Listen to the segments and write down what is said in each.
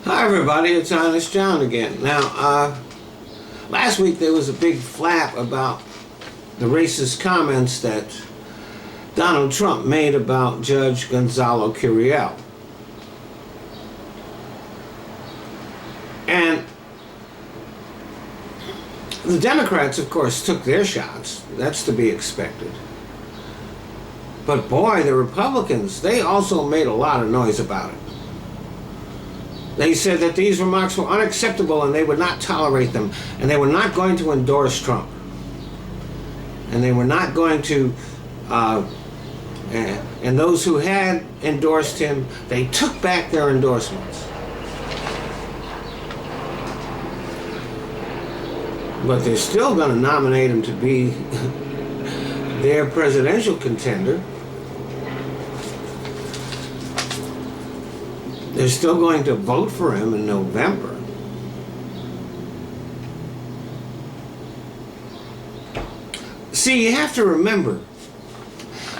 Hi everybody, it's Honest John again. Now, last week there was a big flap about the racist comments that Donald Trump made about Judge Gonzalo Curiel. And the Democrats, of course, took their shots. That's to be expected. But boy, the Republicans, they also made a lot of noise about it. They said that these remarks were unacceptable and they would not tolerate them, and they were not going to endorse Trump. And they were not going to, and those who had endorsed him, they took back their endorsements. But they're still going to nominate him to be their presidential contender. They're still going to vote for him in November. See, you have to remember,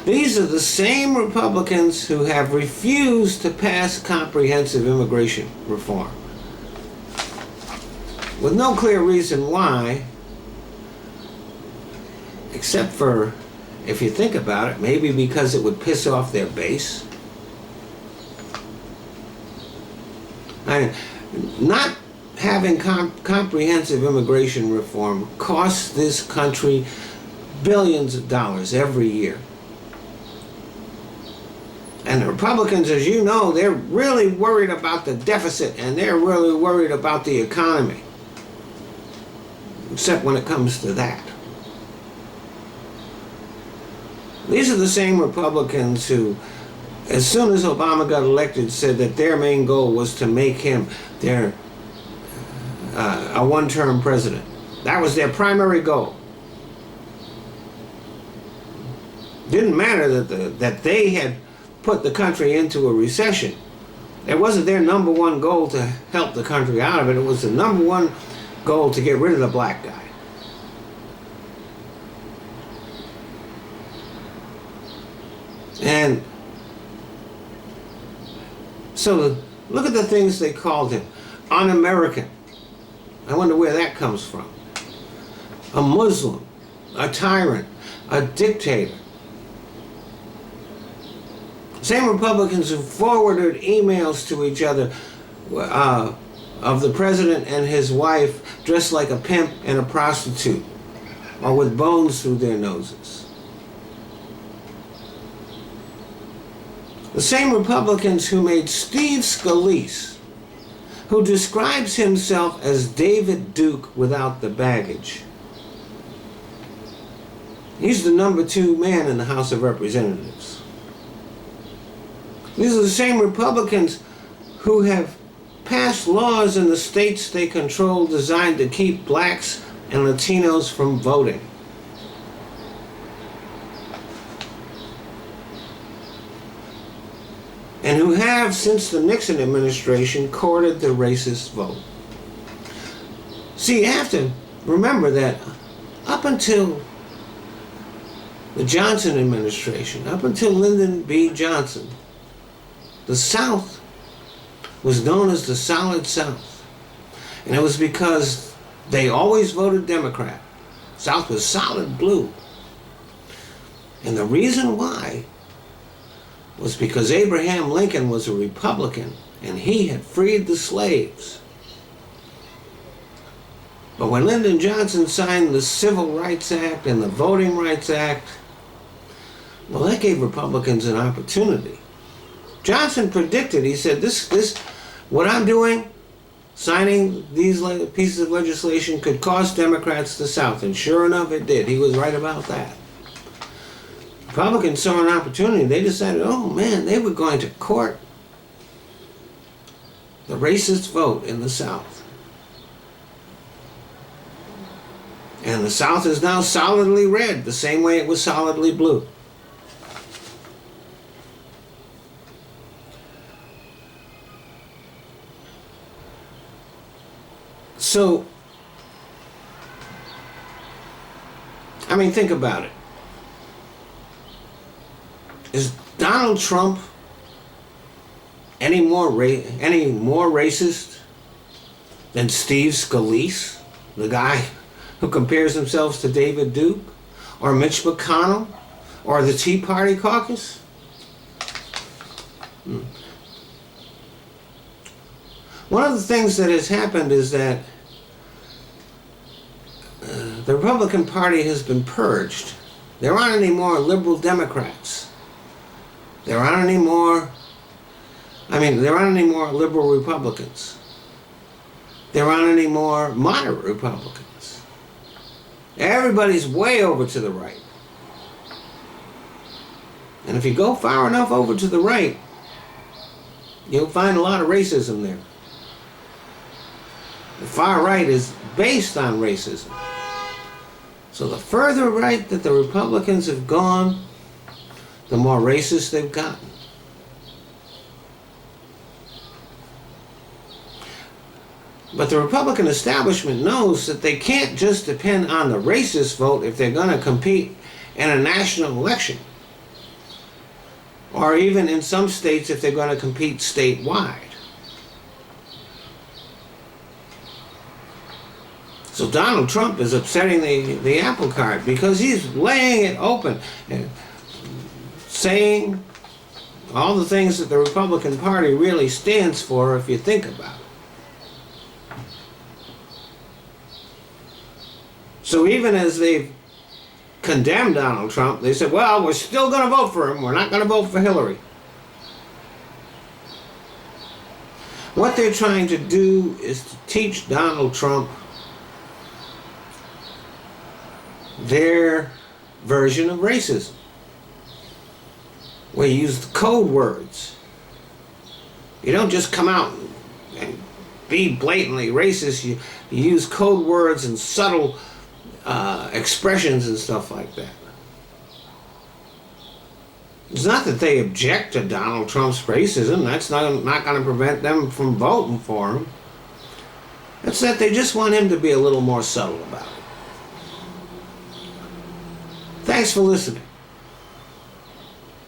these are the same Republicans who have refused to pass comprehensive immigration reform. With no clear reason why, except for, if you think about it, maybe because it would piss off their base. Not having comprehensive immigration reform costs this country billions of dollars every year. And the Republicans, as you know, they're really worried about the deficit and they're really worried about the economy. Except when it comes to that. These are the same Republicans who, as soon as Obama got elected, said that their main goal was to make him their a one-term president. That was their primary goal. Didn't matter that they had put the country into a recession. It wasn't their number one goal to help the country out of it. It was the number one goal to get rid of the black guy. And so look at the things they called him. Un-American. I wonder where that comes from. A Muslim, a tyrant, a dictator. Same Republicans who forwarded emails to each other of the president and his wife dressed like a pimp and a prostitute, or with bones through their noses. The same Republicans who made Steve Scalise, who describes himself as David Duke without the baggage. He's the number 2 man in the House of Representatives. These are the same Republicans who have passed laws in the states they control designed to keep blacks and Latinos from voting. And who have, since the Nixon administration, courted the racist vote. See, you have to remember that up until the Johnson administration, up until Lyndon B. Johnson, the South was known as the Solid South. And it was because they always voted Democrat. South was solid blue. And the reason why was because Abraham Lincoln was a Republican and he had freed the slaves. But when Lyndon Johnson signed the Civil Rights Act and the Voting Rights Act, well, that gave Republicans an opportunity. Johnson predicted, he said, what I'm doing, signing these pieces of legislation, could cost Democrats the South. And sure enough, it did. He was right about that. Republicans saw an opportunity. They decided, oh man, they were going to court the racist vote in the South. And the South is now solidly red, the same way it was solidly blue. So, I mean, think about it. Is Donald Trump any more racist than Steve Scalise, the guy who compares himself to David Duke, or Mitch McConnell, or the Tea Party caucus? One of the things that has happened is that the Republican Party has been purged. There aren't any more liberal Democrats. There aren't any more liberal Republicans. There aren't any more moderate Republicans. Everybody's way over to the right. And if you go far enough over to the right, you'll find a lot of racism there. The far right is based on racism. So the further right that the Republicans have gone, the more racist they've gotten. But the Republican establishment knows that they can't just depend on the racist vote if they're going to compete in a national election. Or even in some states if they're going to compete statewide. So Donald Trump is upsetting the apple cart because he's laying it open and saying all the things that the Republican Party really stands for if you think about it. So even as they've condemned Donald Trump, they said, well, we're still going to vote for him. We're not going to vote for Hillary. What they're trying to do is to teach Donald Trump their version of racism, where you use the code words. You don't just come out and be blatantly racist. You use code words and subtle expressions and stuff like that. It's not that they object to Donald Trump's racism. That's not going to prevent them from voting for him. It's that they just want him to be a little more subtle about it. Thanks for listening.